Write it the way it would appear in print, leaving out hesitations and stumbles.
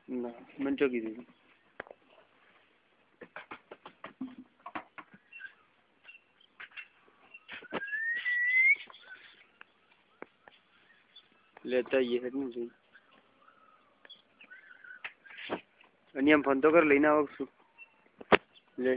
ના મને ચો કીધું લેતા આવીએ હેડને જઈ અને એમ ફોન તો કર લઈને આવું છું લે